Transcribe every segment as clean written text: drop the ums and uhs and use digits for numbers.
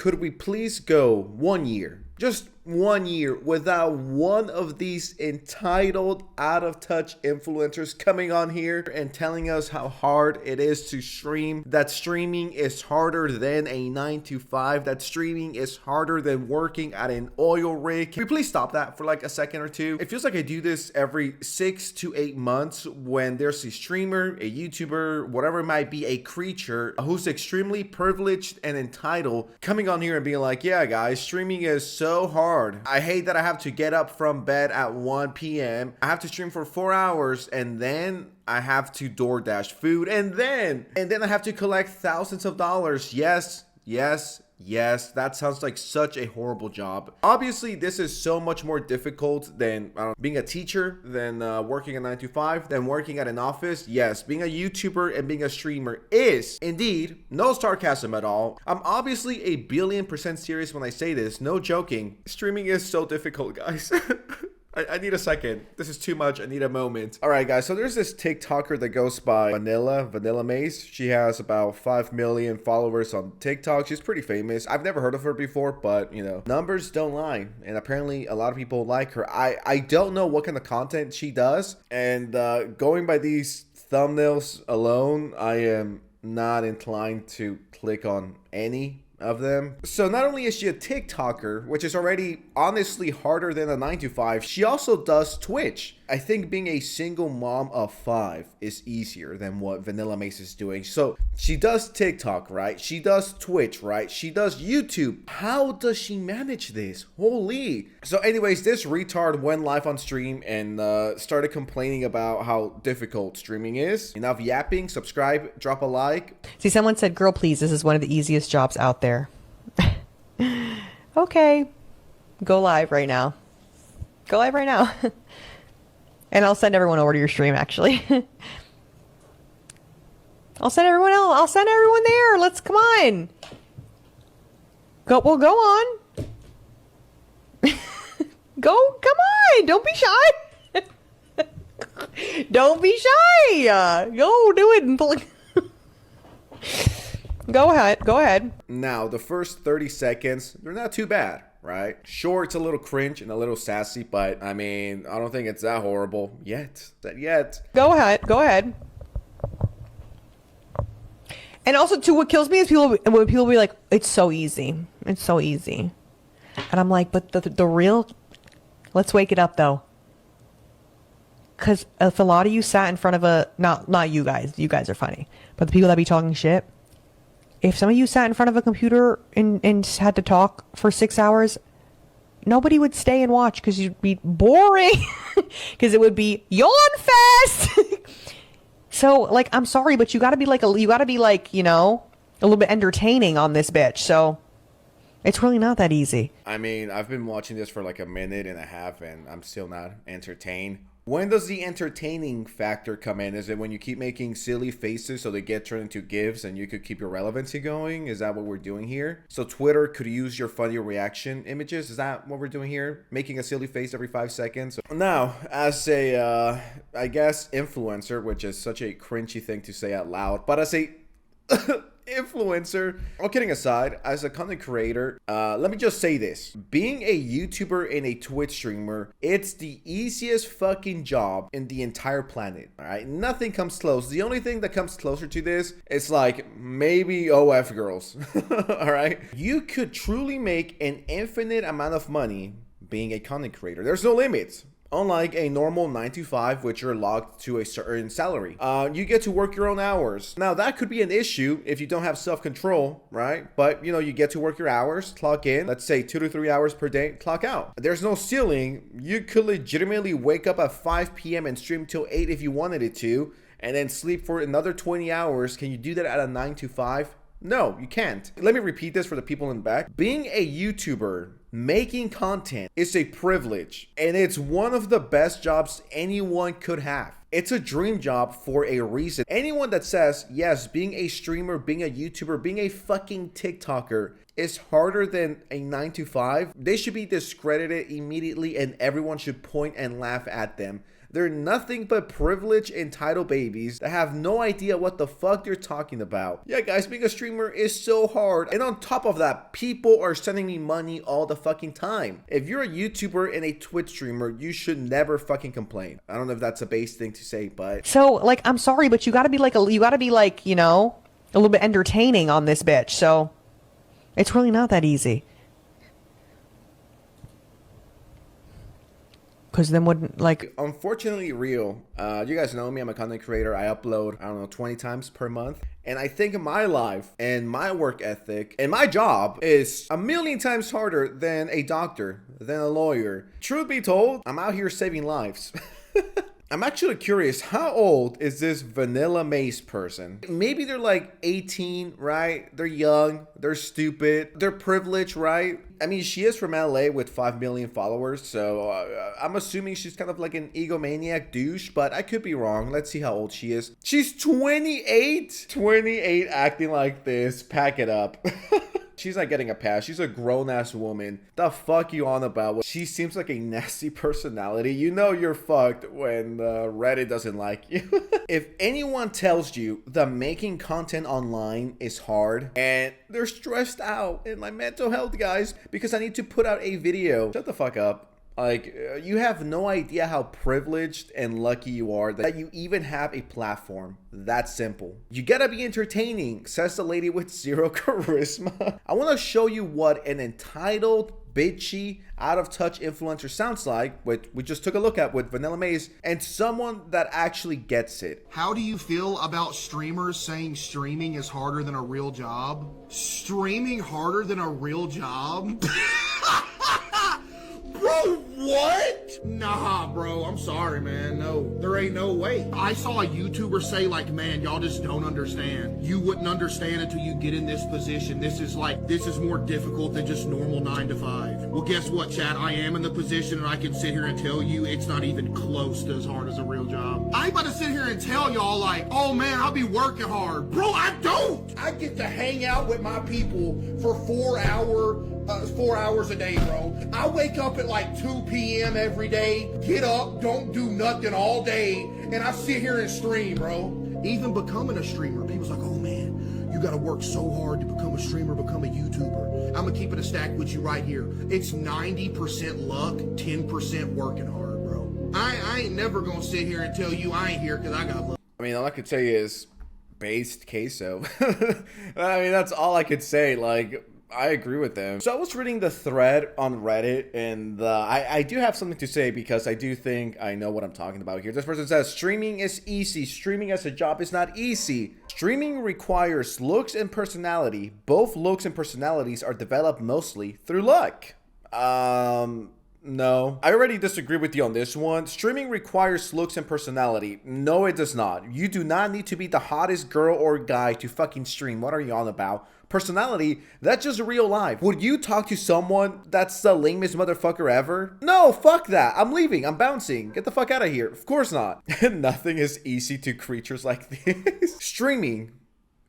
could we please go 1 year? Just 1 year without one of these entitled, out of touch influencers coming on here and telling us how hard it is to stream, that streaming is harder than a 9 to 5, that streaming is harder than working at an oil rig. Can we please stop that for like a second or two? It feels like I do this every 6 to 8 months when there's a streamer, a YouTuber, whatever it might be, a creature who's extremely privileged and entitled coming on here and being like, yeah guys, streaming is so hard. I hate that I have to get up from bed at 1 p.m. I have to stream for 4 hours and then I have to DoorDash food and then I have to collect thousands of dollars. Yes, that sounds like such a horrible job. Obviously, this is so much more difficult than being a teacher, than working a 9 to 5, than working at an office. Yes, being a YouTuber and being a streamer is indeed, no sarcasm at all. I'm obviously a billion% serious when I say this, no joking. Streaming is so difficult, guys. I need a second. This is too much. I need a moment. All right, guys. So there's this TikToker that goes by Vanillamace. She has about 5 million followers on TikTok. She's pretty famous. I've never heard of her before, but you know, numbers don't lie. And apparently a lot of people like her. I don't know what kind of content she does. And going by these thumbnails alone, I am not inclined to click on any of them. So not only is she a TikToker, which is already honestly harder than a 9 to 5, she also does Twitch. I think being a single mom of 5 is easier than what Vanillamace is doing. So she does TikTok, right? She does Twitch, right? She does YouTube. How does she manage this? Holy. So anyways, this retard went live on stream and started complaining about how difficult streaming is. Enough yapping. Subscribe, drop a like. See, someone said, girl, please, this is one of the easiest jobs out there. Okay. Go live right now. Go live right now. And I'll send everyone over to your stream, actually. I'll send everyone else. I'll send everyone there. Let's, come on. Go on. Come on. Don't be shy. Don't be shy. Go do it. Go ahead. Now, the first 30 seconds, they're not too bad, right? Sure, it's a little cringe and a little sassy, but I mean, I don't think it's that horrible yet. Go ahead. And also, too, what kills me is when people be like, it's so easy. It's so easy. And I'm like, but the real, let's wake it up, though. Because if a lot of you sat in front of a, not you guys are funny, but the people that be talking shit, if some of you sat in front of a computer and had to talk for 6 hours, nobody would stay and watch because you'd be boring. Because it would be yawn fest. So, like, I'm sorry, but you gotta be like, you know, a little bit entertaining on this bitch. So it's really not that easy. I mean, I've been watching this for like a minute and a half and I'm still not entertained. When does the entertaining factor come in? Is it when you keep making silly faces so they get turned into GIFs and you could keep your relevancy going? Is that what we're doing here? So Twitter could use your funny reaction images? Is that what we're doing here? Making a silly face every 5 seconds? Now, as a, I guess, influencer, which is such a cringy thing to say out loud, but as a influencer, all kidding aside, as a content creator, let me just say this. Being a YouTuber and a Twitch streamer, it's the easiest fucking job in the entire planet, all right? Nothing comes close. The only thing that comes closer to this is like maybe OF girls, all right? You could truly make an infinite amount of money being a content creator. There's no limits. Unlike a normal 9 to 5, which you're locked to a certain salary, you get to work your own hours. Now, that could be an issue if you don't have self-control, right? But, you know, you get to work your hours, clock in, let's say 2 to 3 hours per day, clock out. There's no ceiling. You could legitimately wake up at 5 p.m. and stream till 8 if you wanted it to, and then sleep for another 20 hours. Can you do that at a 9 to 5? No, you can't. Let me repeat this for the people in the back. Being a YouTuber, making content is a privilege, and it's one of the best jobs anyone could have. It's a dream job for a reason. Anyone that says, yes, being a streamer, being a YouTuber, being a fucking TikToker is harder than a 9 to 5, they should be discredited immediately and everyone should point and laugh at them. They're nothing but privileged, entitled babies that have no idea what the fuck they're talking about. Yeah, guys, being a streamer is so hard. And on top of that, people are sending me money all the fucking time. If you're a YouTuber and a Twitch streamer, you should never fucking complain. I don't know if that's a base thing to say, but... So, like, I'm sorry, but you gotta be like, you know, a little bit entertaining on this bitch. So, it's really not that easy. Because then wouldn't, like... Unfortunately real. You guys know me, I'm a content creator. I upload, I don't know, 20 times per month. And I think my life and my work ethic and my job is a million times harder than a doctor, than a lawyer. Truth be told, I'm out here saving lives. I'm actually curious, how old is this Vanillamace person? Maybe they're like 18, right? They're young, they're stupid, they're privileged, right? I mean, she is from LA with 5 million followers, so I'm assuming she's kind of like an egomaniac douche, but I could be wrong. Let's see how old she is. She's 28? 28 acting like this. Pack it up. She's not getting a pass. She's a grown-ass woman. The fuck you on about? She seems like a nasty personality. You know you're fucked when Reddit doesn't like you. If anyone tells you that making content online is hard and they're stressed out in my mental health, guys, because I need to put out a video, shut the fuck up. Like, you have no idea how privileged and lucky you are that you even have a platform. That simple. You gotta be entertaining, says the lady with zero charisma. I want to show you what an entitled, bitchy, out of touch influencer sounds like, which we just took a look at with Vanillamace, and someone that actually gets it. How do you feel about streamers saying streaming is harder than a real job? Streaming harder than a real job? Bro, what? Nah, bro, I'm sorry, man. No, there ain't no way. I saw a YouTuber say, like, man, y'all just don't understand. You wouldn't understand until you get in this position. This is more difficult than just normal 9 to 5. Well, guess what, Chad? I am in the position and I can sit here and tell you it's not even close to as hard as a real job. I ain't about to sit here and tell y'all, like, oh man, I'll be working hard. Bro, I don't. I get to hang out with my people for 4 hours a day, bro. I wake up at like 2 p.m. every day, get up, don't do nothing all day, and I sit here and stream, bro. Even becoming a streamer, people's like, oh man, you gotta work so hard to become a streamer, become a YouTuber. I'm gonna keep it a stack with you right here. It's 90% luck, 10% working hard, bro. I ain't never gonna sit here and tell you I ain't here because I got luck. I mean, all I could say is based queso. I mean, that's all I could say. Like, I agree with them. So I was reading the thread on Reddit, and I do have something to say because I do think I know what I'm talking about here. This person says, streaming is easy. Streaming as a job is not easy. Streaming requires looks and personality. Both looks and personalities are developed mostly through luck. No, I already disagree with you on this one. Streaming requires looks and personality. No, it does not. You do not need to be the hottest girl or guy to fucking stream. What are you on about? Personality, that's just real life. Would you talk to someone that's the lamest motherfucker ever? No, fuck that. I'm leaving. I'm bouncing. Get the fuck out of here. Of course not. Nothing is easy to creatures like this. Streaming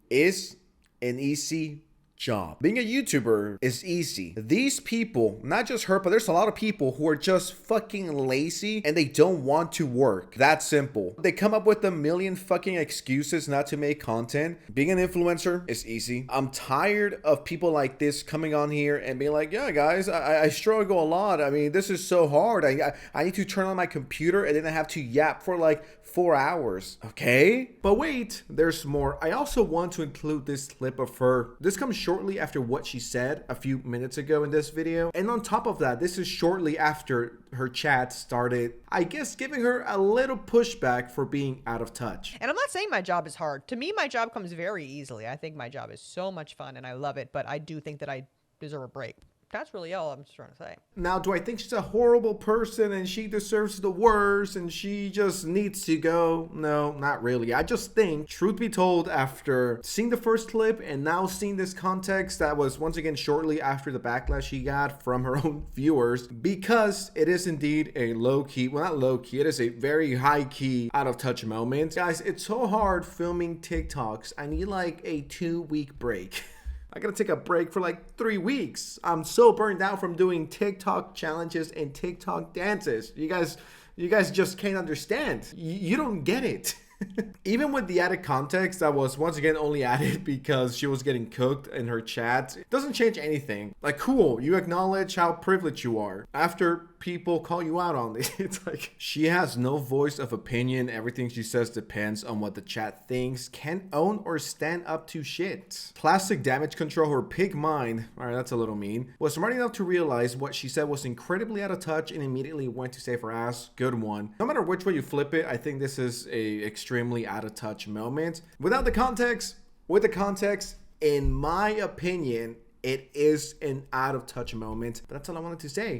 is an easy job. Being a YouTuber is easy. These people, not just her, but there's a lot of people who are just fucking lazy and they don't want to work. That simple. They come up with a million fucking excuses not to make content. Being an influencer is easy. I'm tired of people like this coming on here and being like, yeah, guys, I struggle a lot. I mean, this is so hard. I need to turn on my computer and then I have to yap for like 4 hours. Okay? But wait, there's more. I also want to include this clip of her. This comes shortly after what she said a few minutes ago in this video. And on top of that, this is shortly after her chat started, I guess, giving her a little pushback for being out of touch. And I'm not saying my job is hard. To me, my job comes very easily. I think my job is so much fun and I love it, but I do think that I deserve a break. That's really all I'm just trying to say. Now, do I think she's a horrible person and she deserves the worst and she just needs to go? No, not really. I just think, truth be told, after seeing the first clip and now seeing this context that was once again shortly after the backlash she got from her own viewers, because it is indeed a low-key, well, not low-key, it is a very high-key out-of-touch moment. Guys, it's so hard filming TikToks. I need like a 2-week break. I gotta take a break for like 3 weeks. I'm so burned out from doing TikTok challenges and TikTok dances. You guys You guys just can't understand. You don't get it. Even with the added context that was once again only added because she was getting cooked in her chat, it doesn't change anything. Like, cool, you acknowledge how privileged you are after people call you out on it. It's like she has no voice of opinion. Everything she says depends on what the chat thinks. Can't own or stand up to shit. Plastic damage control, her pig mind, alright, that's a little mean, was smart enough to realize what she said was incredibly out of touch and immediately went to save her ass. Good one. No matter which way you flip it, I think this is a extremely out of touch moment. Without the context, with the context, in my opinion, it is an out of touch moment. But that's all I wanted to say.